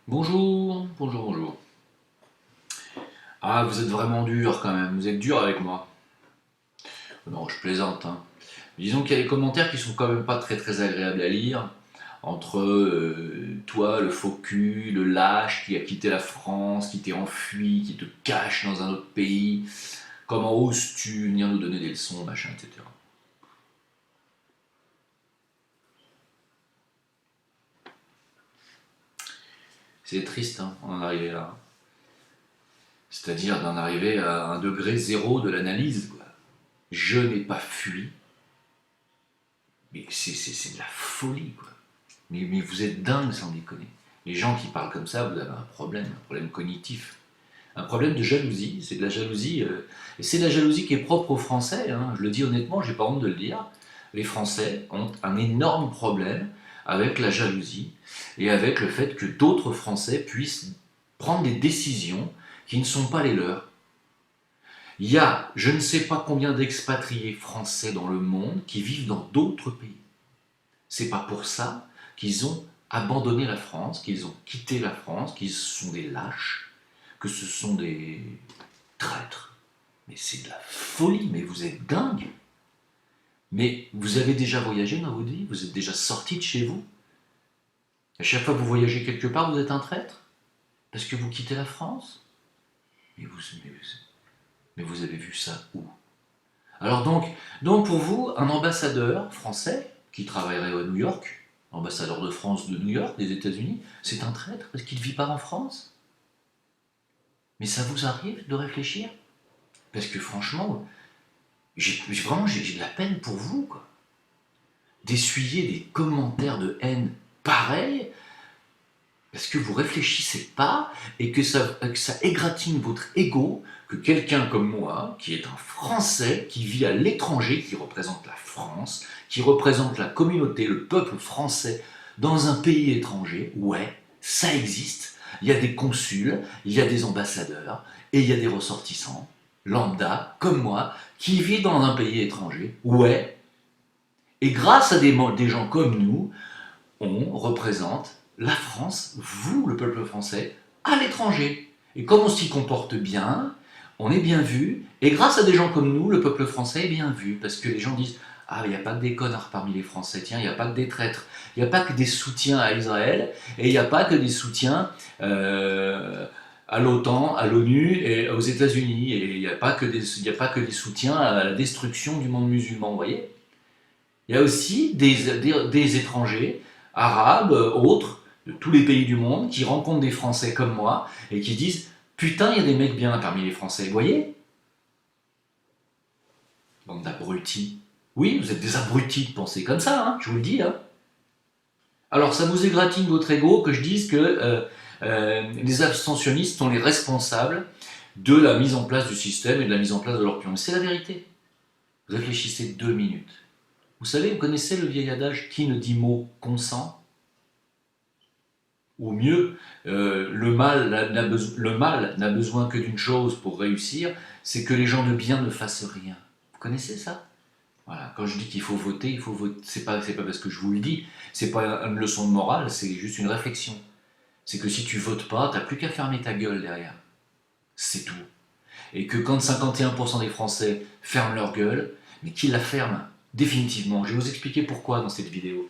Bonjour, bonjour, bonjour. Ah, vous êtes vraiment dur quand même, vous êtes dur avec moi. Non, je plaisante, hein. Disons qu'il y a des commentaires qui sont quand même pas très agréables à lire. Entre toi, le faux cul, le lâche qui a quitté la France, qui t'est enfui, qui te cache dans un autre pays. Comment oses-tu venir nous donner des leçons, machin, etc. C'est triste, hein, d'en arriver là. C'est-à-dire d'en arriver à un degré zéro de l'analyse, quoi. Je n'ai pas fui, mais c'est de la folie, quoi. Mais vous êtes dingue sans déconner. Les gens qui parlent comme ça, vous avez un problème cognitif. Un problème de jalousie, c'est de la jalousie, et c'est de la jalousie qui est propre aux Français, hein. Je le dis honnêtement, j'ai pas honte de le dire. Les Français ont un énorme problème avec la jalousie et avec le fait que d'autres Français puissent prendre des décisions qui ne sont pas les leurs. Il y a je ne sais pas combien d'expatriés français dans le monde qui vivent dans d'autres pays. C'est pas pour ça qu'ils ont abandonné la France, qu'ils ont quitté la France, qu'ils sont des lâches, que ce sont des traîtres. Mais c'est de la folie, mais vous êtes dingue. Mais vous avez déjà voyagé dans votre vie, vous êtes déjà sorti de chez vous. À chaque fois que vous voyagez quelque part, vous êtes un traître parce que vous quittez la France. Mais vous avez vu ça où? Alors donc pour vous, un ambassadeur français qui travaillerait à New York, ambassadeur de France de New York, des États-Unis, c'est un traître parce qu'il ne vit pas en France. Mais ça vous arrive de réfléchir? Parce que franchement, j'ai de la peine pour vous, quoi. D'essuyer des commentaires de haine pareils parce que vous réfléchissez pas et que ça égratigne votre ego que quelqu'un comme moi, qui est un Français, qui vit à l'étranger, qui représente la France, qui représente la communauté, le peuple français dans un pays étranger, ouais, ça existe. Il y a des consuls, il y a des ambassadeurs et il y a des ressortissants lambda comme moi qui vivent dans un pays étranger, ouais. Et grâce à des gens comme nous, on représente la France, vous, le peuple français, à l'étranger. Et comme on s'y comporte bien, on est bien vu, et grâce à des gens comme nous, le peuple français est bien vu, parce que les gens disent « Ah, il n'y a pas que des connards parmi les Français, tiens, il n'y a pas que des traîtres, il n'y a pas que des soutiens à Israël, et il n'y a pas que des soutiens à l'OTAN, à l'ONU et aux États-Unis, et il n'y a pas que des soutiens à la destruction du monde musulman, vous voyez. Il y a aussi des étrangers, arabes, autres, de tous les pays du monde, qui rencontrent des Français comme moi et qui disent « Putain, il y a des mecs bien parmi les Français, vous voyez ?» Bande d'abrutis. Oui, vous êtes des abrutis de penser comme ça, hein, je vous le dis. Hein. Alors, ça vous égratigne votre ego que je dise que les abstentionnistes sont les responsables de la mise en place du système et de la mise en place de l'opinion. Mais c'est la vérité. Réfléchissez 2 minutes. Vous savez, vous connaissez le vieil adage « qui ne dit mot consent ?» Ou mieux, le mal n'a besoin que d'une chose pour réussir, c'est que les gens de bien ne fassent rien. Vous connaissez ça? Voilà. Quand je dis qu'il faut voter, c'est pas parce que je vous le dis, c'est pas une leçon de morale, c'est juste une réflexion. C'est que si tu votes pas, t'as plus qu'à fermer ta gueule derrière. C'est tout. Et que quand 51% des Français ferment leur gueule, mais qu'ils la ferment définitivement. Je vais vous expliquer pourquoi dans cette vidéo.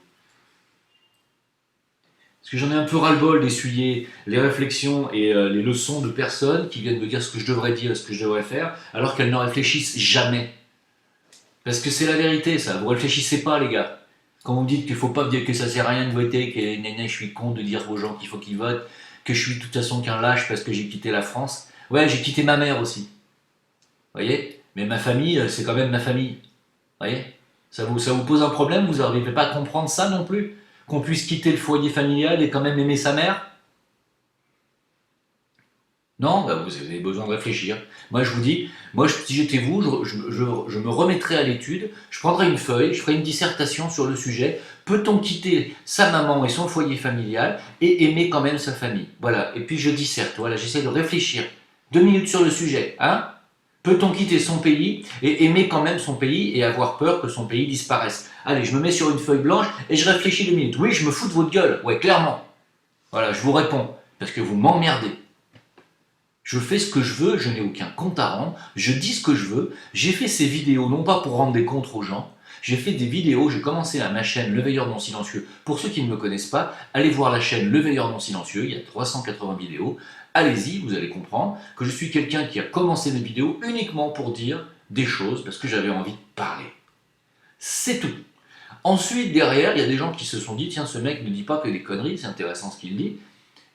Parce que j'en ai un peu ras-le-bol d'essuyer les réflexions et les leçons de personnes qui viennent me dire ce que je devrais dire et ce que je devrais faire, alors qu'elles ne réfléchissent jamais. Parce que c'est la vérité, ça. Vous réfléchissez pas, les gars. Quand vous me dites qu'il faut pas dire que ça sert à rien de voter, que je suis con de dire aux gens qu'il faut qu'ils votent, que je suis de toute façon qu'un lâche parce que j'ai quitté la France. Ouais, j'ai quitté ma mère aussi. Vous voyez? Mais ma famille, c'est quand même ma famille. Vous voyez? Ça vous pose un problème? Vous n'arrivez pas à comprendre ça non plus? Qu'on puisse quitter le foyer familial et quand même aimer sa mère? Non, bah vous avez besoin de réfléchir. Moi je vous dis, si j'étais vous, je me remettrais à l'étude, je prendrais une feuille, je ferais une dissertation sur le sujet. Peut-on quitter sa maman et son foyer familial et aimer quand même sa famille? Voilà, et puis je disserte, voilà, j'essaie de réfléchir. 2 minutes sur le sujet, hein? Peut-on quitter son pays et aimer quand même son pays et avoir peur que son pays disparaisse? Allez, je me mets sur une feuille blanche et je réfléchis 2 minutes. Oui, je me fous de votre gueule, ouais, clairement. Voilà, je vous réponds. parce que vous m'emmerdez. Je fais ce que je veux, je n'ai aucun compte à rendre, je dis ce que je veux, j'ai fait ces vidéos non pas pour rendre des comptes aux gens, j'ai fait des vidéos, j'ai commencé ma chaîne Le Veilleur non silencieux. Pour ceux qui ne me connaissent pas, allez voir la chaîne Le Veilleur non silencieux, il y a 380 vidéos. Allez-y, vous allez comprendre que je suis quelqu'un qui a commencé mes vidéos uniquement pour dire des choses parce que j'avais envie de parler. C'est tout. Ensuite, derrière, il y a des gens qui se sont dit, tiens, ce mec ne dit pas que des conneries, c'est intéressant ce qu'il dit.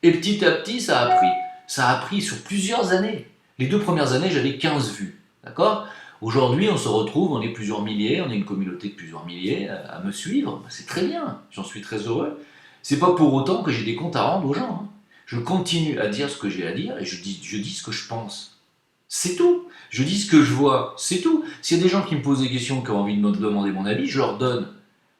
Et petit à petit, ça a pris. Ça a pris sur plusieurs années. Les 2 premières années, j'avais 15 vues. D'accord? Aujourd'hui, on se retrouve, on est plusieurs milliers, on est une communauté de plusieurs milliers à me suivre. C'est très bien, j'en suis très heureux. C'est pas pour autant que j'ai des comptes à rendre aux gens. Je continue à dire ce que j'ai à dire et je dis ce que je pense. C'est tout. Je dis ce que je vois, c'est tout. S'il y a des gens qui me posent des questions, qui ont envie de me demander mon avis, je leur donne.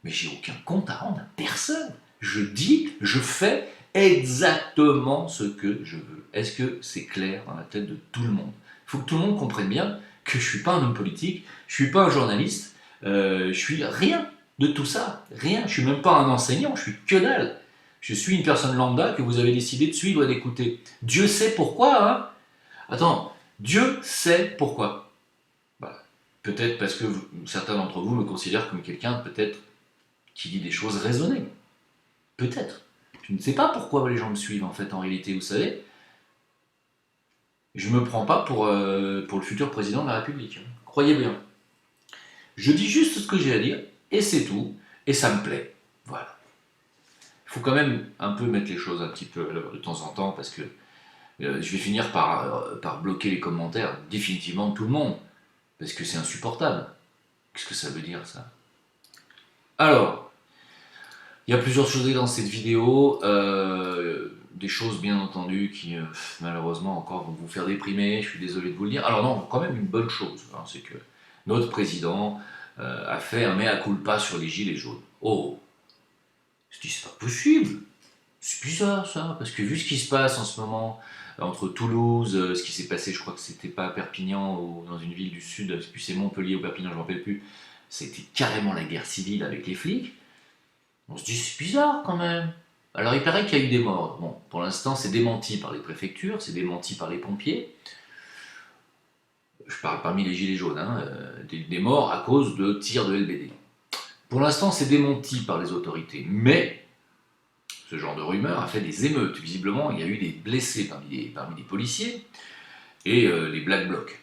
Mais j'ai aucun compte à rendre à personne. Je dis, je fais exactement ce que je veux. Est-ce que c'est clair dans la tête de tout le monde? Il faut que tout le monde comprenne bien que je ne suis pas un homme politique, je ne suis pas un journaliste, je suis rien de tout ça. Rien. Je ne suis même pas un enseignant, je suis que dalle. Je suis une personne lambda que vous avez décidé de suivre et d'écouter. Dieu sait pourquoi, hein? Attends, Dieu sait pourquoi. Voilà. Peut-être parce que certains d'entre vous me considèrent comme quelqu'un, peut-être, qui dit des choses raisonnées. Peut-être. Je ne sais pas pourquoi les gens me suivent, en fait, en réalité, vous savez. Je ne me prends pas pour le futur président de la République. Croyez bien. Je dis juste ce que j'ai à dire, et c'est tout, et ça me plaît. Voilà. Il faut quand même un peu mettre les choses un petit peu de temps en temps, parce que je vais finir par bloquer les commentaires définitivement de tout le monde, parce que c'est insupportable. Qu'est-ce que ça veut dire, ça? Alors, il y a plusieurs choses dans cette vidéo, des choses bien entendu qui malheureusement encore vont vous faire déprimer, je suis désolé de vous le dire. Alors non, quand même une bonne chose, hein, c'est que notre président a fait un mea culpa sur les gilets jaunes. Oh, je dis c'est pas possible, c'est bizarre ça, parce que vu ce qui se passe en ce moment entre Toulouse, ce qui s'est passé, je crois que c'était pas à Perpignan ou dans une ville du sud, je sais plus c'est Montpellier ou Perpignan, je m'en rappelle plus, c'était carrément la guerre civile avec les flics. On se dit c'est bizarre quand même. Alors il paraît qu'il y a eu des morts. Bon, pour l'instant c'est démenti par les préfectures, c'est démenti par les pompiers. Je parle parmi les gilets jaunes, hein, des morts à cause de tirs de LBD. Pour l'instant c'est démenti par les autorités, mais ce genre de rumeur a fait des émeutes. Visiblement il y a eu des blessés parmi les policiers et les Black Blocs.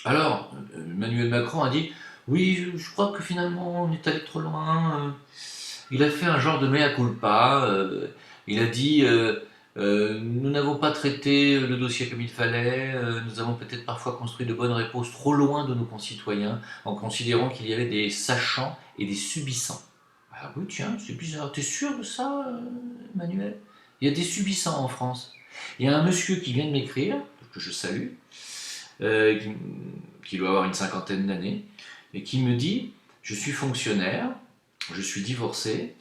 Alors Emmanuel Macron a dit oui, je crois que finalement on est allé trop loin. Il a fait un genre de mea culpa. Il a dit nous n'avons pas traité le dossier comme il fallait. Nous avons peut-être parfois construit de bonnes réponses trop loin de nos concitoyens en considérant qu'il y avait des sachants et des subissants. Ah oui, tiens, c'est bizarre. T'es sûr de ça, Emmanuel? Il y a des subissants en France. Il y a un monsieur qui vient de m'écrire, que je salue, qui doit avoir une cinquantaine d'années, et qui me dit je suis fonctionnaire, je suis divorcé,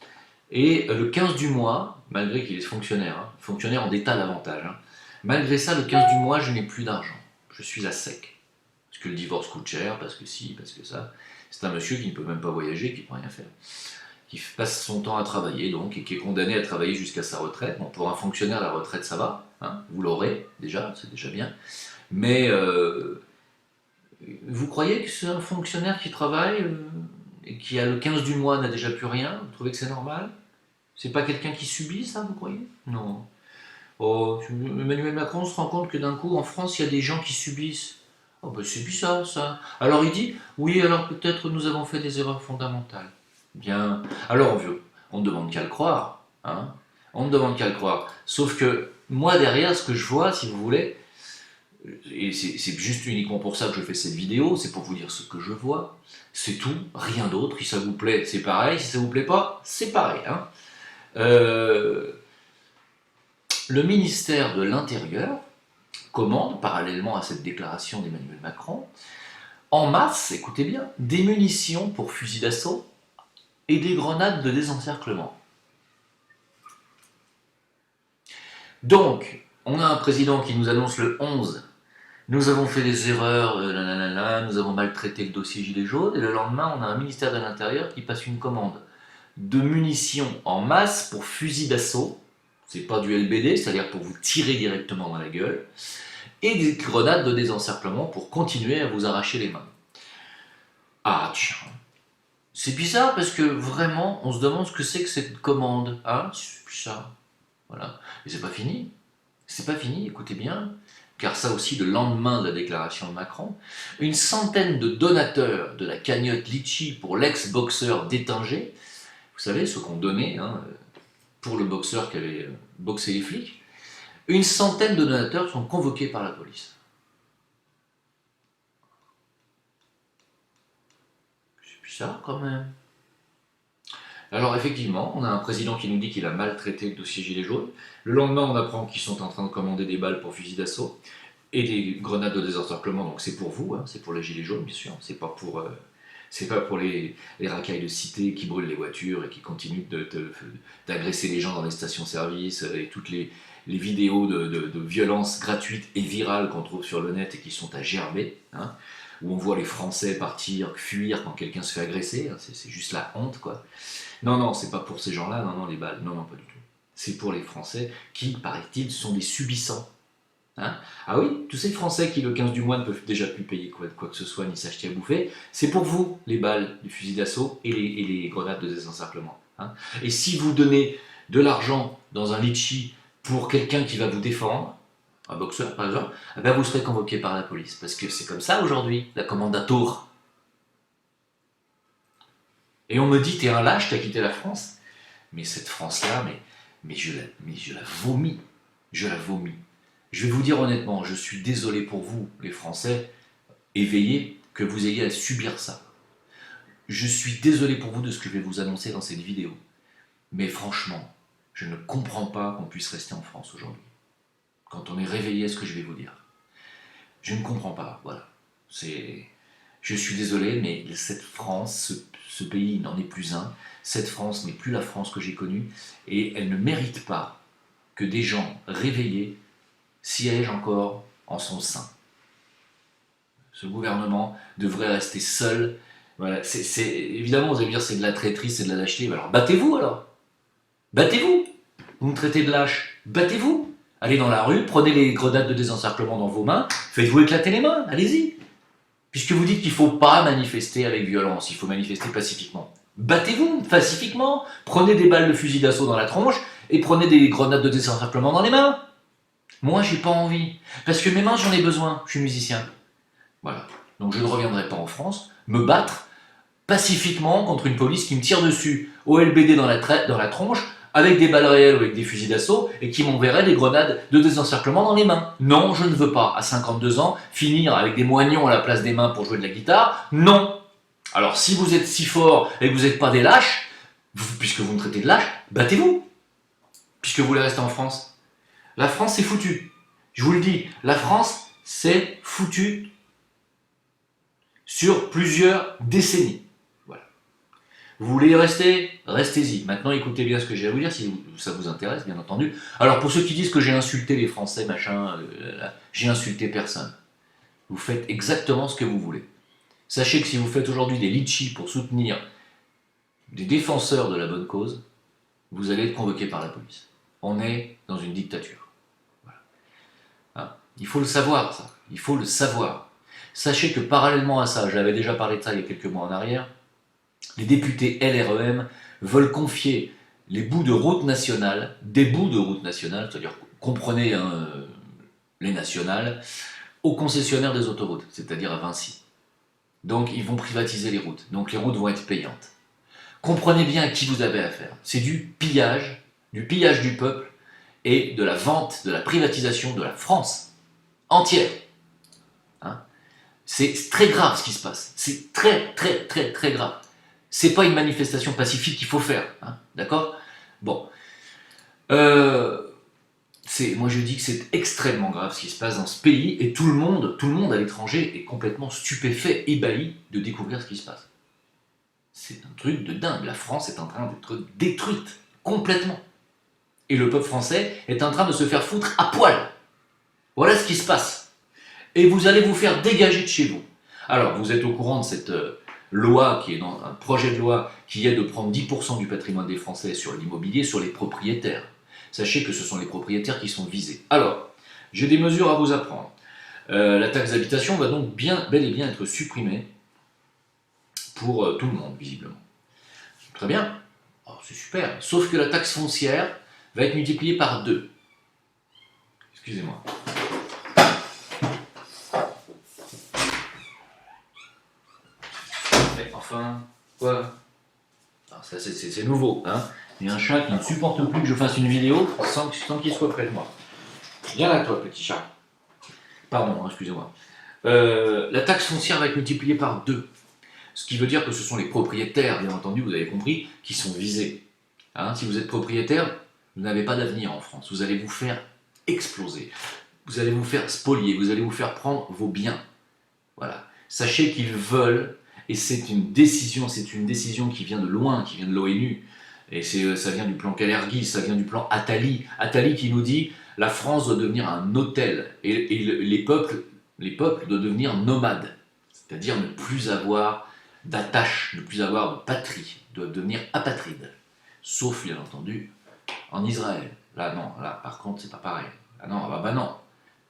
et le 15 du mois, malgré qu'il est fonctionnaire, hein, fonctionnaire en état d'avantage, hein, malgré ça, le 15 du mois, je n'ai plus d'argent. Je suis à sec. Parce que le divorce coûte cher, parce que si, parce que ça. C'est un monsieur qui ne peut même pas voyager, qui ne peut rien faire. Qui passe son temps à travailler, donc, et qui est condamné à travailler jusqu'à sa retraite. Bon, pour un fonctionnaire, la retraite, ça va, hein, vous l'aurez, déjà, c'est déjà bien. Mais vous croyez que c'est un fonctionnaire qui travaille et qui a le 15 du mois n'a déjà plus rien? Vous trouvez que c'est normal? C'est pas quelqu'un qui subit ça, vous croyez? Non. Oh, Emmanuel Macron se rend compte que d'un coup, en France, il y a des gens qui subissent. Oh, ben c'est bizarre ça. Alors il dit, oui, alors peut-être nous avons fait des erreurs fondamentales. Bien. Alors, on ne demande qu'à le croire. Hein, on ne demande qu'à le croire. Sauf que moi, derrière, ce que je vois, si vous voulez, et c'est juste uniquement pour ça que je fais cette vidéo, c'est pour vous dire ce que je vois, c'est tout, rien d'autre. Si ça vous plaît, c'est pareil, si ça vous plaît pas, c'est pareil. Hein. Le ministère de l'Intérieur commande, parallèlement à cette déclaration d'Emmanuel Macron, en masse, écoutez bien, des munitions pour fusils d'assaut et des grenades de désencerclement. Donc, on a un président qui nous annonce le 11, nous avons fait des erreurs, nous avons maltraité le dossier Gilets jaunes, et le lendemain, on a un ministère de l'Intérieur qui passe une commande de munitions en masse pour fusils d'assaut c'est pas du LBD, c'est-à-dire pour vous tirer directement dans la gueule, et des grenades de désencerclement pour continuer à vous arracher les mains. Ah tiens, c'est bizarre parce que vraiment, on se demande ce que c'est que cette commande. Hein, c'est bizarre. Voilà. Et c'est pas fini. C'est pas fini, écoutez bien. Car ça aussi, le lendemain de la déclaration de Macron, une centaine de donateurs de la cagnotte Litchi pour l'ex-boxeur d'Étinger, vous savez, ceux qu'on donnait pour le boxeur qui avait boxé les flics, une centaine de donateurs sont convoqués par la police. C'est bizarre quand même. Alors effectivement, on a un président qui nous dit qu'il a maltraité le dossier Gilets jaunes. Le lendemain, on apprend qu'ils sont en train de commander des balles pour fusil d'assaut et des grenades de désencerclement. Donc c'est pour vous, hein, c'est pour les Gilets jaunes, bien sûr. C'est pas pour les racailles de cité qui brûlent les voitures et qui continuent d'agresser les gens dans les stations-service et toutes les vidéos de violences gratuites et virales qu'on trouve sur le net et qui sont à gerber. Hein, où on voit les Français partir, fuir quand quelqu'un se fait agresser. Hein, c'est juste la honte, quoi. Non, non, c'est pas pour ces gens-là, non, les balles, non, pas du tout. C'est pour les Français qui, paraît-il, sont des subissants. Hein, ah oui, tous ces Français qui, le 15 du mois, ne peuvent déjà plus payer quoi que ce soit, ni s'acheter à bouffer, c'est pour vous, les balles du fusil d'assaut et les grenades de désencerclement. Hein. Et si vous donnez de l'argent dans un litchi pour quelqu'un qui va vous défendre, un boxeur par exemple, eh ben vous serez convoqué par la police. Parce que c'est comme ça aujourd'hui, la commande à tour. Et on me dit, t'es un lâche, t'as quitté la France. Mais cette France-là, mais je la vomis. Je la vomis. Je vais vous dire honnêtement, je suis désolé pour vous, les Français, éveillés, que vous ayez à subir ça. Je suis désolé pour vous de ce que je vais vous annoncer dans cette vidéo. Mais franchement, je ne comprends pas qu'on puisse rester en France aujourd'hui. Quand on est réveillé à ce que je vais vous dire. Je ne comprends pas, voilà. Je suis désolé, mais cette France, ce pays n'en est plus un. Cette France n'est plus la France que j'ai connue, et elle ne mérite pas que des gens réveillés siègent encore en son sein. Ce gouvernement devrait rester seul. Voilà, évidemment, vous allez me dire c'est de la traîtrise, c'est de la lâcheté. Alors battez-vous alors. Battez-vous. Vous me traitez de lâche. Battez-vous. Allez dans la rue, prenez les grenades de désencerclement dans vos mains, faites-vous éclater les mains, allez-y. Puisque vous dites qu'il ne faut pas manifester avec violence, il faut manifester pacifiquement. Battez-vous pacifiquement, prenez des balles de fusil d'assaut dans la tronche et prenez des grenades de désencerclement dans les mains. Moi, j'ai pas envie, parce que mes mains, j'en ai besoin, je suis musicien. Voilà, donc je ne reviendrai pas en France, me battre pacifiquement contre une police qui me tire dessus au LBD dans la tronche, avec des balles réelles ou avec des fusils d'assaut, et qui m'enverrait des grenades de désencerclement dans les mains. Non, je ne veux pas, à 52 ans, finir avec des moignons à la place des mains pour jouer de la guitare. Non. Alors si vous êtes si fort et que vous n'êtes pas des lâches, puisque vous me traitez de lâche, battez-vous, puisque vous voulez rester en France. La France, c'est foutu. Je vous le dis, la France, c'est foutu sur plusieurs décennies. Vous voulez y rester? Restez-y. Maintenant, écoutez bien ce que j'ai à vous dire, si ça vous intéresse, bien entendu. Alors, pour ceux qui disent que j'ai insulté les Français, machin, j'ai insulté personne. Vous faites exactement ce que vous voulez. Sachez que si vous faites aujourd'hui des litchis pour soutenir des défenseurs de la bonne cause, vous allez être convoqué par la police. On est dans une dictature. Voilà. Hein? Il faut le savoir, ça. Il faut le savoir. Sachez que parallèlement à ça, j'avais déjà parlé de ça il y a quelques mois en arrière, les députés LREM veulent confier les bouts de route nationale, des bouts de route nationale, c'est-à-dire, comprenez hein, les nationales, aux concessionnaires des autoroutes, c'est-à-dire à Vinci. Donc ils vont privatiser les routes, donc les routes vont être payantes. Comprenez bien à qui vous avez affaire. C'est du pillage du peuple et de la vente, de la privatisation de la France entière. Hein, c'est très grave ce qui se passe, c'est très très très très grave. C'est pas une manifestation pacifique qu'il faut faire, hein, d'accord? Bon. Moi je dis que c'est extrêmement grave ce qui se passe dans ce pays, et tout le monde à l'étranger est complètement stupéfait, ébahi de découvrir ce qui se passe. C'est un truc de dingue. La France est en train d'être détruite, complètement. Et le peuple français est en train de se faire foutre à poil. Voilà ce qui se passe. Et vous allez vous faire dégager de chez vous. Alors, vous êtes au courant de cette loi, qui est dans un projet de loi qui est de prendre 10% du patrimoine des Français sur l'immobilier, sur les propriétaires. Sachez que ce sont les propriétaires qui sont visés. Alors, j'ai des mesures à vous apprendre. La taxe d'habitation va donc bel et bien être supprimée pour tout le monde, visiblement. Très bien, oh, c'est super. Sauf que la taxe foncière va être multipliée par 2. Excusez-moi. Mais enfin, quoi? Ça c'est nouveau, hein. Il y a un chat qui ne supporte plus que je fasse une vidéo sans qu'il soit près de moi. Viens là, toi, petit chat. Pardon, hein, excusez-moi. La taxe foncière va être multipliée par 2. Ce qui veut dire que ce sont les propriétaires, bien entendu, vous avez compris, qui sont visés. Hein, si vous êtes propriétaire, vous n'avez pas d'avenir en France. Vous allez vous faire exploser. Vous allez vous faire spolier. Vous allez vous faire prendre vos biens. Voilà. Sachez qu'ils veulent, et c'est une décision qui vient de loin, qui vient de l'ONU. Et ça vient du plan Kalergi, ça vient du plan Attali. Attali qui nous dit la France doit devenir un hôtel et les peuples doivent devenir nomades, c'est-à-dire ne plus avoir d'attache, ne plus avoir de patrie, doivent devenir apatrides. Sauf bien entendu en Israël. Là non, là par contre c'est pas pareil. Ah non, bah non,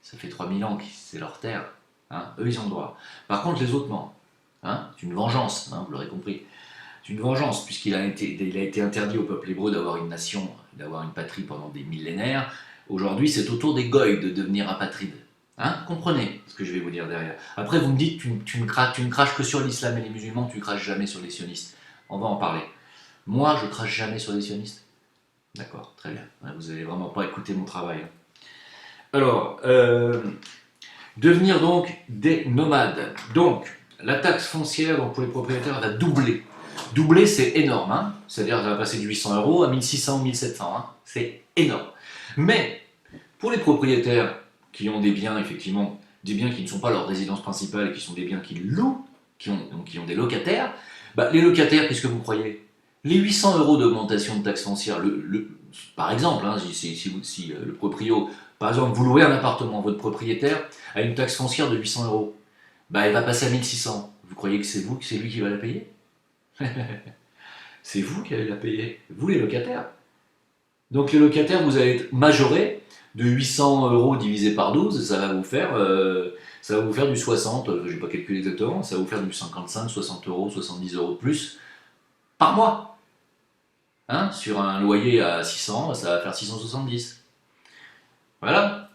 ça fait 3000 ans que c'est leur terre. Hein, eux ils ont le droit. Par contre les autres non. Hein, c'est une vengeance, hein, vous l'aurez compris. C'est une vengeance, puisqu'il a été interdit au peuple hébreu d'avoir une nation, d'avoir une patrie pendant des millénaires. Aujourd'hui, c'est au tour des goïs de devenir apatrides. Hein, comprenez ce que je vais vous dire derrière. Après, vous me dites, tu ne craches que sur l'islam et les musulmans, tu ne craches jamais sur les sionistes. On va en parler. Moi, je crache jamais sur les sionistes. D'accord, très bien. Vous n'allez vraiment pas écouter mon travail. Alors, devenir donc des nomades. Donc, la taxe foncière donc, pour les propriétaires va doubler. Doubler, c'est énorme, hein, c'est-à-dire ça va passer de 800 € à 1600 ou 1700, hein, c'est énorme. Mais pour les propriétaires qui ont des biens, effectivement, des biens qui ne sont pas leur résidence principale et qui sont des biens qu'ils louent, qui ont des locataires, bah, les locataires, qu'est-ce que vous croyez? Les 800 € d'augmentation de taxe foncière, par exemple, hein, si le proprio, par exemple, vous louez un appartement, votre propriétaire a une taxe foncière de 800 €, bah, elle va passer à 1600. Vous croyez que c'est lui qui va la payer? C'est vous qui allez la payer, vous les locataires. Donc les locataires, vous allez être majorés de 800 € divisé par 12, ça va vous faire du 60, je n'ai pas calculé exactement, ça va vous faire du 55, 60 €, 70 € de plus par mois. Hein, sur un loyer à 600, ça va faire 670. Voilà.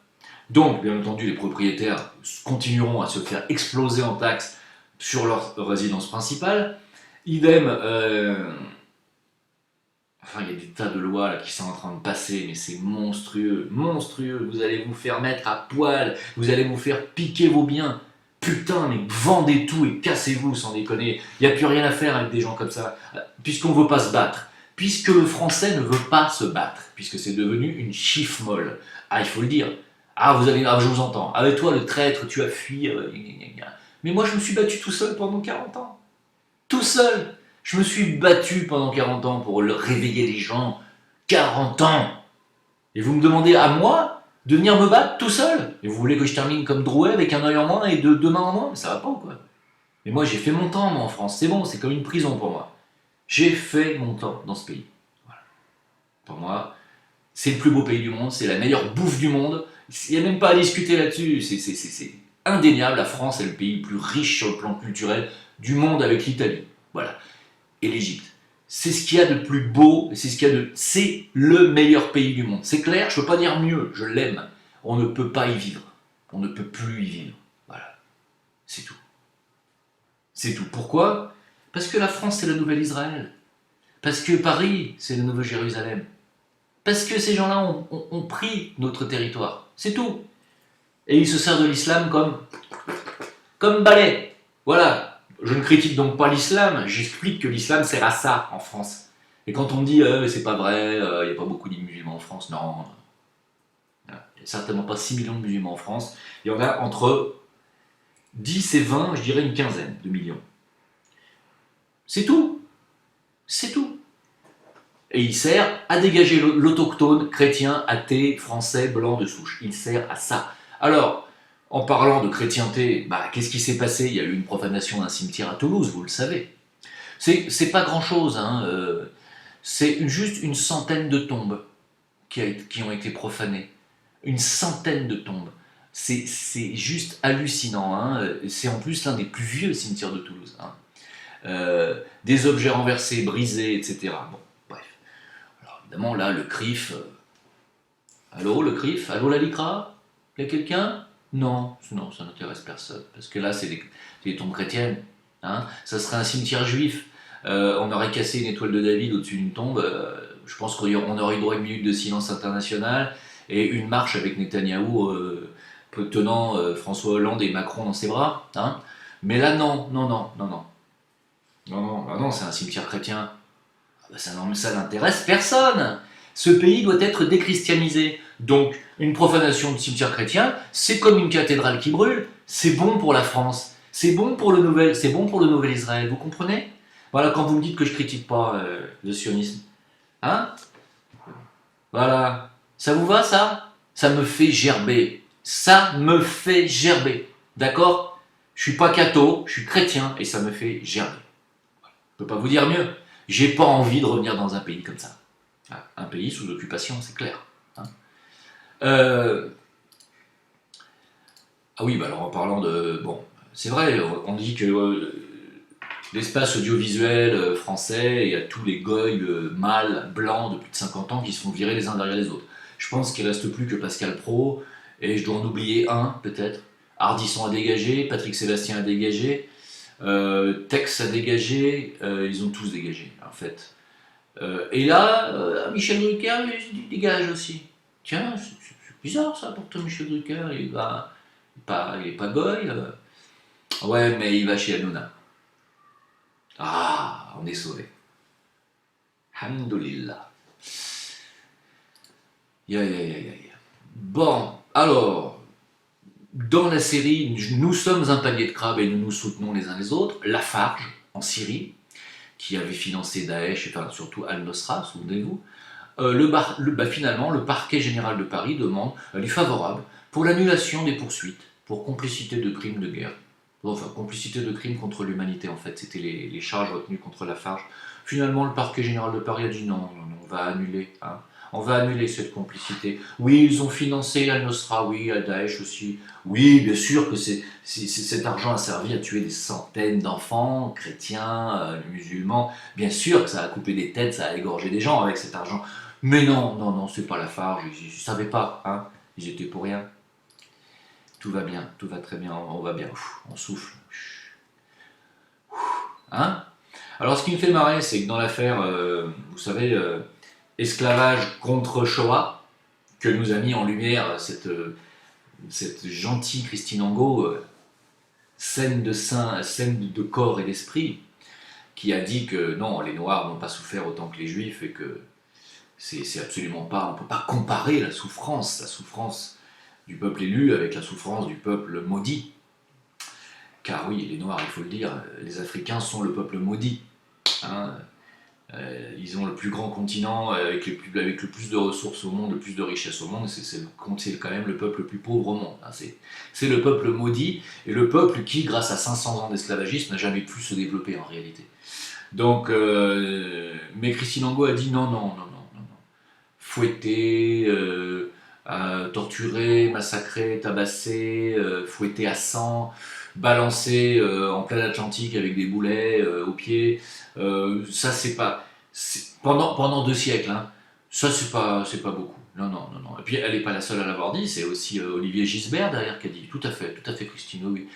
Donc, bien entendu, les propriétaires continueront à se faire exploser en taxes sur leur résidence principale. Idem, enfin il y a des tas de lois là, qui sont en train de passer, mais c'est monstrueux, monstrueux. Vous allez vous faire mettre à poil, vous allez vous faire piquer vos biens. Putain, mais vendez tout et cassez-vous sans déconner. Il n'y a plus rien à faire avec des gens comme ça, puisqu'on ne veut pas se battre. Puisque le français ne veut pas se battre, puisque c'est devenu une chiffre molle. Ah, il faut le dire. Ah, je vous entends. Avec toi, le traître, tu as fui. Mais moi, je me suis battu tout seul pendant 40 ans. Tout seul. Je me suis battu pendant 40 ans pour réveiller les gens. 40 ans. Et vous me demandez à moi de venir me battre tout seul? Et vous voulez que je termine comme Drouet avec un œil en moins et deux mains en moins? Mais ça va pas ou quoi? Mais moi, j'ai fait mon temps, moi, en France. C'est bon, c'est comme une prison pour moi. J'ai fait mon temps dans ce pays. Voilà. Pour moi, c'est le plus beau pays du monde, c'est la meilleure bouffe du monde. Il n'y a même pas à discuter là-dessus. C'est indéniable. La France est le pays le plus riche sur le plan culturel du monde avec l'Italie. Voilà. Et l'Égypte. C'est ce qu'il y a de plus beau, c'est le meilleur pays du monde. C'est clair, je ne peux pas dire mieux, je l'aime. On ne peut pas y vivre. On ne peut plus y vivre. Voilà. C'est tout. C'est tout. Pourquoi? Parce que la France, c'est la nouvelle Israël. Parce que Paris, c'est le nouveau Jérusalem. Parce que ces gens-là ont pris notre territoire. C'est tout. Et ils se servent de l'islam comme balai. Voilà. Je ne critique donc pas l'islam, j'explique que l'islam sert à ça en France. Et quand on me dit c'est pas vrai, il n'y a pas beaucoup de musulmans en France, non. Il n'y a certainement pas 6 millions de musulmans en France. Il y en a entre 10 et 20, je dirais une quinzaine de millions. C'est tout. C'est tout. Et il sert à dégager l'autochtone chrétien, athée, français, blanc de souche. Il sert à ça. Alors, en parlant de chrétienté, qu'est-ce qui s'est passé? Il y a eu une profanation d'un cimetière à Toulouse, vous le savez. C'est pas grand-chose, hein. C'est juste une centaine de tombes qui ont été profanées. Une centaine de tombes. C'est juste hallucinant. Hein. C'est en plus l'un des plus vieux cimetières de Toulouse. Hein. Des objets renversés, brisés, etc. Bon, bref. Alors évidemment, là, le CRIF... Allô, le CRIF? Allô, la LICRA? Il y a quelqu'un? Non, non, ça n'intéresse personne. Parce que là, c'est des tombes chrétiennes. Hein. Ça serait un cimetière juif. On aurait cassé une étoile de David au-dessus d'une tombe. Je pense qu'on aurait eu droit à une minute de silence international et une marche avec Netanyahou tenant François Hollande et Macron dans ses bras. Hein. Mais là, non, non, non, non, non. Non, non, ah non, c'est un cimetière chrétien. Ah bah ça n'intéresse personne. Ce pays doit être déchristianisé. Donc, une profanation de cimetière chrétien, c'est comme une cathédrale qui brûle. C'est bon pour la France. C'est bon pour le nouvel Israël. Vous comprenez? Voilà, quand vous me dites que je critique pas le sionisme. Hein? Voilà. Ça vous va, ça? Ça me fait gerber. Ça me fait gerber. D'accord? Je suis pas catho, je suis chrétien et ça me fait gerber. Je peux pas vous dire mieux. J'ai pas envie de revenir dans un pays comme ça. Un pays sous occupation, c'est clair. Hein. Ah oui, bah alors en parlant de... Bon, c'est vrai, on dit que l'espace audiovisuel français, il y a tous les goy mâles, blancs de plus de 50 ans qui se font virer les uns derrière les autres. Je pense qu'il ne reste plus que Pascal Praud, et je dois en oublier un, peut-être. Ardisson a dégagé, Patrick Sébastien a dégagé, Tex a dégagé, ils ont tous dégagé, en fait. Et là, Michel Drucker, il dégage aussi. Tiens, c'est bizarre ça pour toi, Michel Drucker, il est pas goy. Ouais, mais il va chez Hanouna. Ah, on est sauvé. Alhamdoulilah. Ya. Bon, alors, dans la série, nous sommes un panier de crabes et nous nous soutenons les uns les autres. Lafarge, en Syrie, qui avait financé Daesh, enfin surtout Al-Nosra, souvenez-vous. Finalement, le parquet général de Paris demande, elle est favorable, pour l'annulation des poursuites pour complicité de crimes de guerre. Enfin, complicité de crimes contre l'humanité, en fait, c'était les charges retenues contre Lafarge. Finalement, le parquet général de Paris a dit non, on va annuler. Hein. On va annuler cette complicité. Oui, ils ont financé Al-Nosra, oui, Al-Daesh aussi. Oui, bien sûr que cet argent a servi à tuer des centaines d'enfants, chrétiens, musulmans. Bien sûr que ça a coupé des têtes, ça a égorgé des gens avec cet argent. Mais non, c'est pas Lafarge, ils ne savaient pas, hein. Ils étaient pour rien. Tout va bien, tout va très bien, on va bien. On souffle. Hein? Alors, ce qui me fait marrer, c'est que dans l'affaire, vous savez, esclavage contre Shoah, que nous a mis en lumière cette gentille Christine Angot, saine de corps et d'esprit, qui a dit que non, les Noirs n'ont pas souffert autant que les Juifs et que c'est absolument pas, on ne peut pas comparer la souffrance du peuple élu avec la souffrance du peuple maudit. Car oui, les Noirs, il faut le dire, les Africains sont le peuple maudit. Hein. Ils ont le plus grand continent avec le plus de ressources au monde, le plus de richesses au monde. C'est quand même le peuple le plus pauvre au monde. Hein. C'est le peuple maudit et le peuple qui, grâce à 500 ans d'esclavagisme, n'a jamais pu se développer en réalité. Donc, mais Christine Angot a dit non. Fouetter, torturer, massacrer, tabasser, fouetter à sang, balancer en plein Atlantique avec des boulets aux pieds. Ça, c'est pas... Pendant 2 siècles, hein, ça, c'est pas beaucoup. Non. Et puis, elle n'est pas la seule à l'avoir dit, c'est aussi Olivier Gisbert derrière qui a dit tout à fait, Christine, oui.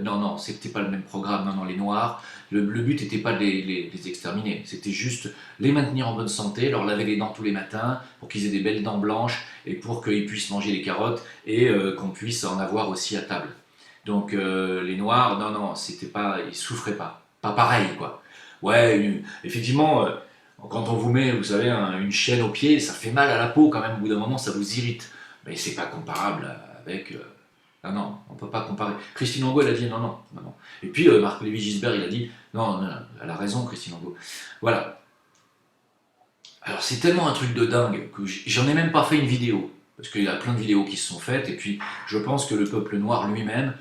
Non, c'était pas le même programme. Non, les Noirs, le but n'était pas de les exterminer, c'était juste les maintenir en bonne santé, leur laver les dents tous les matins pour qu'ils aient des belles dents blanches et pour qu'ils puissent manger des carottes et qu'on puisse en avoir aussi à table. Donc, les Noirs, non, c'était pas, ils souffraient pas pareil, quoi. Ouais, effectivement, quand on vous met, vous savez, une chaîne au pied, ça fait mal à la peau quand même, au bout d'un moment, ça vous irrite. Mais c'est pas comparable avec... non, on peut pas comparer. Christine Angot, elle a dit non. Et puis Marc Lévy-Gisbert, il a dit non, elle a raison, Christine Angot. Voilà. Alors c'est tellement un truc de dingue que j'en ai même pas fait une vidéo. Parce qu'il y a plein de vidéos qui se sont faites, et puis je pense que le peuple noir lui-même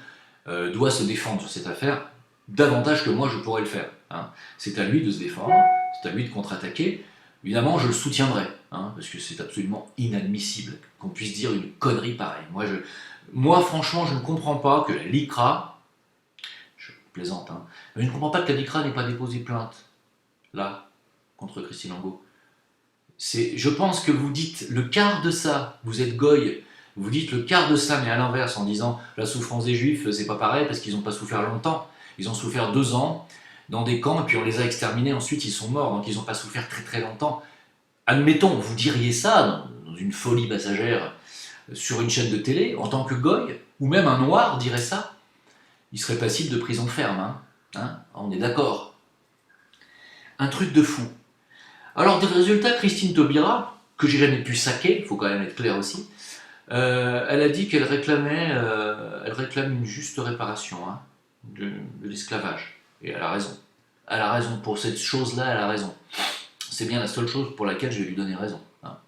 doit se défendre sur cette affaire davantage que moi je pourrais le faire. Hein. C'est à lui de se défendre, c'est à lui de contre-attaquer. Évidemment, je le soutiendrai. hein, parce que c'est absolument inadmissible qu'on puisse dire une connerie pareille. Moi, franchement, je ne comprends pas que la LICRA, je plaisante, hein, mais je ne comprends pas que la LICRA n'ait pas déposé plainte, là, contre Christine Angot. Je pense que vous dites le quart de ça, vous êtes goy, vous dites le quart de ça, mais à l'inverse, en disant la souffrance des juifs, c'est pas pareil, parce qu'ils n'ont pas souffert longtemps. Ils ont souffert 2 ans dans des camps, et puis on les a exterminés, ensuite ils sont morts, donc ils n'ont pas souffert très très longtemps. Admettons, vous diriez ça dans une folie passagère sur une chaîne de télé, en tant que goy, ou même un noir dirait ça, il serait passible de prison ferme, hein, on est d'accord. Un truc de fou. Alors, des résultats, Christine Taubira, que j'ai jamais pu saquer, il faut quand même être clair aussi, elle a dit qu'elle réclame une juste réparation, hein, de l'esclavage. Et elle a raison. Elle a raison. Pour cette chose-là, elle a raison. C'est bien la seule chose pour laquelle je vais lui donner raison, hein.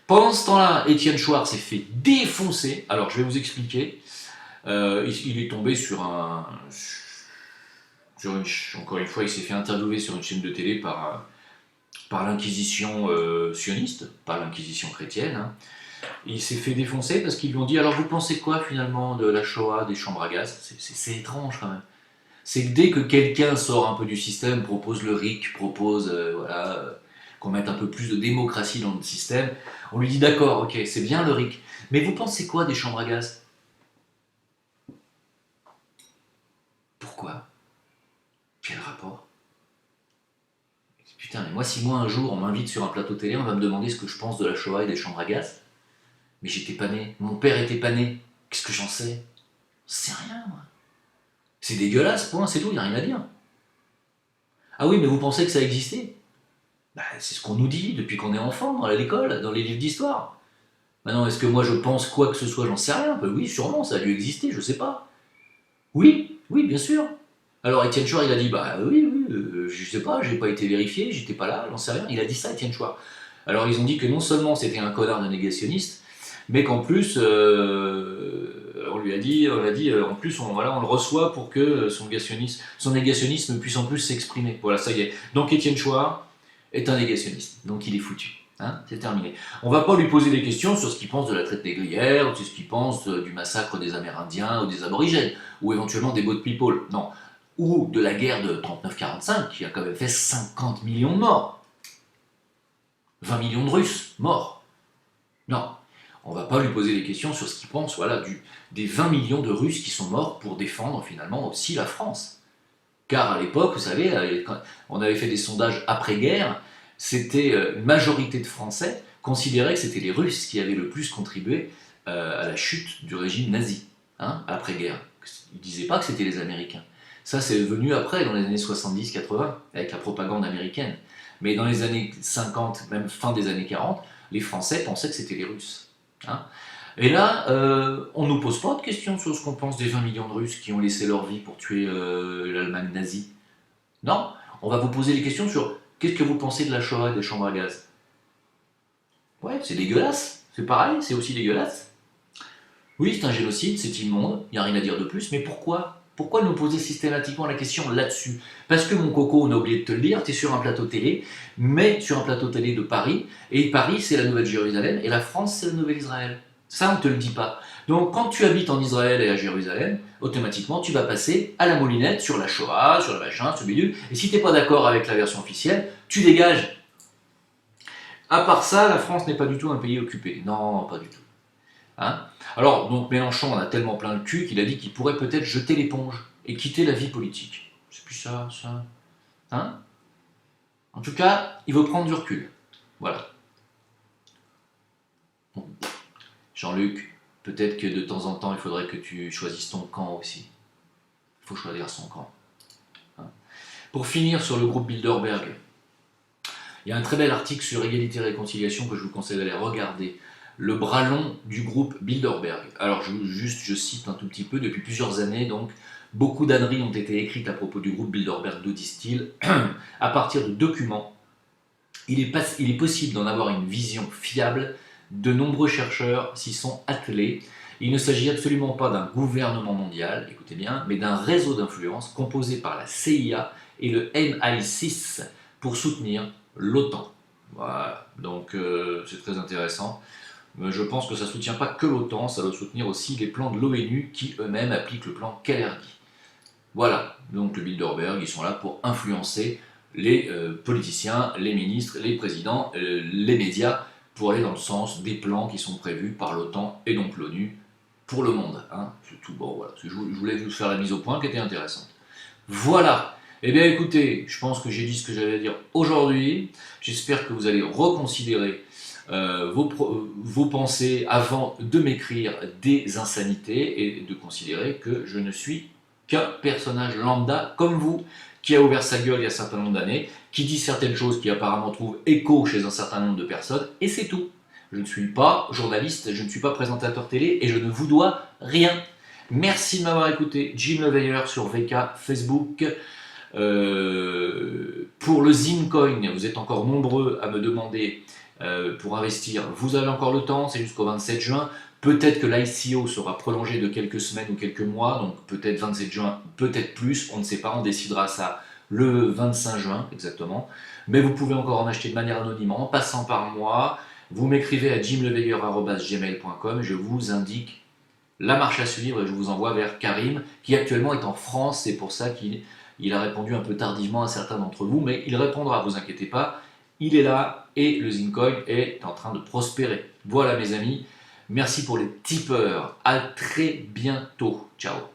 Pendant ce temps-là, Étienne Chouard s'est fait défoncer. Alors, je vais vous expliquer. Il est tombé encore une fois, il s'est fait interviewer sur une chaîne de télé par l'inquisition sioniste, pas l'inquisition chrétienne, hein. Il s'est fait défoncer parce qu'ils lui ont dit « Alors vous pensez quoi finalement de la Shoah, des chambres à gaz ?» C'est étrange quand même. C'est que dès que quelqu'un sort un peu du système, propose le RIC, propose qu'on mette un peu plus de démocratie dans le système, on lui dit « D'accord, ok, c'est bien le RIC, mais vous pensez quoi des chambres à gaz ?» Pourquoi? Quel rapport? Putain, mais moi, si un jour on m'invite sur un plateau télé, on va me demander ce que je pense de la Shoah et des chambres à gaz. Mais j'étais pas né, mon père était pas né. Qu'est-ce que j'en sais? C'est rien, moi. C'est dégueulasse, point, c'est tout, il n'y a rien à dire. Ah oui, mais vous pensez que ça existait? Bah, c'est ce qu'on nous dit depuis qu'on est enfant, à l'école, dans les livres d'histoire. Maintenant, est-ce que moi je pense quoi que ce soit? J'en sais rien. Bah oui, sûrement, ça a dû exister, je sais pas. Oui, oui, bien sûr. Alors Étienne Chouard, il a dit, bah oui, je sais pas, j'ai pas été vérifié, j'étais pas là, j'en sais rien. Il a dit ça, Étienne Chouard. Alors ils ont dit que non seulement c'était un connard de négationniste, mais qu'en plus, on a dit, en plus, on le reçoit pour que son négationnisme puisse en plus s'exprimer. Voilà, ça y est. Donc Étienne Chouard est un négationniste, donc il est foutu. Hein, c'est terminé. On va pas lui poser des questions sur ce qu'il pense de la traite négrière, ou sur ce qu'il pense du massacre des Amérindiens ou des Aborigènes, ou éventuellement des boat people. Non. Ou de la guerre de 39-45, qui a quand même fait 50 millions de morts. 20 millions de Russes morts. Non. On ne va pas lui poser des questions sur ce qu'il pense des 20 millions de Russes qui sont morts pour défendre finalement aussi la France. Car à l'époque, vous savez, quand on avait fait des sondages après-guerre, c'était une majorité de Français considéraient que c'était les Russes qui avaient le plus contribué à la chute du régime nazi, hein, après-guerre. Ils ne disaient pas que c'était les Américains. Ça, c'est venu après, dans les années 70-80, avec la propagande américaine. Mais dans les années 50, même fin des années 40, les Français pensaient que c'était les Russes. Hein. Et là, on ne nous pose pas de questions sur ce qu'on pense des 20 millions de Russes qui ont laissé leur vie pour tuer l'Allemagne nazie. Non, on va vous poser des questions sur qu'est-ce que vous pensez de la Shoah et des chambres à gaz. Ouais, c'est dégueulasse, c'est pareil, c'est aussi dégueulasse. Oui, c'est un génocide, c'est immonde, il n'y a rien à dire de plus, mais pourquoi? Pourquoi nous poser systématiquement la question là-dessus? Parce que mon coco, on a oublié de te le dire, tu es sur un plateau télé, mais sur un plateau télé de Paris, et Paris c'est la Nouvelle-Jérusalem, et la France c'est le Nouvel-Israël. Ça on ne te le dit pas. Donc quand tu habites en Israël et à Jérusalem, automatiquement tu vas passer à la moulinette sur la Shoah, sur le machin, sur le bidule, et si tu n'es pas d'accord avec la version officielle, tu dégages. À part ça, la France n'est pas du tout un pays occupé. Non, pas du tout. Hein? Alors, donc Mélenchon en a tellement plein le cul qu'il a dit qu'il pourrait peut-être jeter l'éponge et quitter la vie politique. C'est plus ça. Hein? En tout cas, il veut prendre du recul. Voilà. Bon. Jean-Luc, peut-être que de temps en temps, il faudrait que tu choisisses ton camp aussi. Il faut choisir son camp. Hein? Pour finir sur le groupe Bilderberg, il y a un très bel article sur Égalité et Réconciliation que je vous conseille d'aller regarder. Le bras long du groupe Bilderberg. Alors je cite un tout petit peu, depuis plusieurs années donc, beaucoup d'âneries ont été écrites à propos du groupe Bilderberg, nous disent-ils, à partir de documents. Il est possible d'en avoir une vision fiable, de nombreux chercheurs s'y sont attelés. Il ne s'agit absolument pas d'un gouvernement mondial, écoutez bien, mais d'un réseau d'influence composé par la CIA et le MI6 pour soutenir l'OTAN. Voilà, donc c'est très intéressant. Mais je pense que ça ne soutient pas que l'OTAN, ça doit soutenir aussi les plans de l'ONU qui eux-mêmes appliquent le plan Kalergi. Voilà, donc le Bilderberg, ils sont là pour influencer les politiciens, les ministres, les présidents, les médias, pour aller dans le sens des plans qui sont prévus par l'OTAN et donc l'ONU pour le monde. Hein. C'est tout. Bon, voilà. Je voulais vous faire la mise au point qui était intéressante. Voilà. Eh bien écoutez, je pense que j'ai dit ce que j'avais à dire aujourd'hui. J'espère que vous allez reconsidérer vos pensées avant de m'écrire des insanités et de considérer que je ne suis qu'un personnage lambda comme vous, qui a ouvert sa gueule il y a un certain nombre d'années, qui dit certaines choses qui apparemment trouvent écho chez un certain nombre de personnes, et c'est tout. Je ne suis pas journaliste, je ne suis pas présentateur télé, et je ne vous dois rien. Merci de m'avoir écouté. Jim Leveilleur sur VK, Facebook. Pour le Zincoin, vous êtes encore nombreux à me demander pour investir. Vous avez encore le temps, c'est jusqu'au 27 juin. Peut-être que l'ICO sera prolongé de quelques semaines ou quelques mois, donc peut-être 27 juin, peut-être plus, on ne sait pas, on décidera ça le 25 juin exactement. Mais vous pouvez encore en acheter de manière anonyme en passant par moi. Vous m'écrivez à jimleveilleur@gmail.com, je vous indique la marche à suivre et je vous envoie vers Karim, qui actuellement est en France, c'est pour ça qu'il a répondu un peu tardivement à certains d'entre vous, mais il répondra, vous inquiétez pas, il est là et le Zincoin est en train de prospérer. Voilà mes amis, merci pour les tipeurs, à très bientôt, ciao.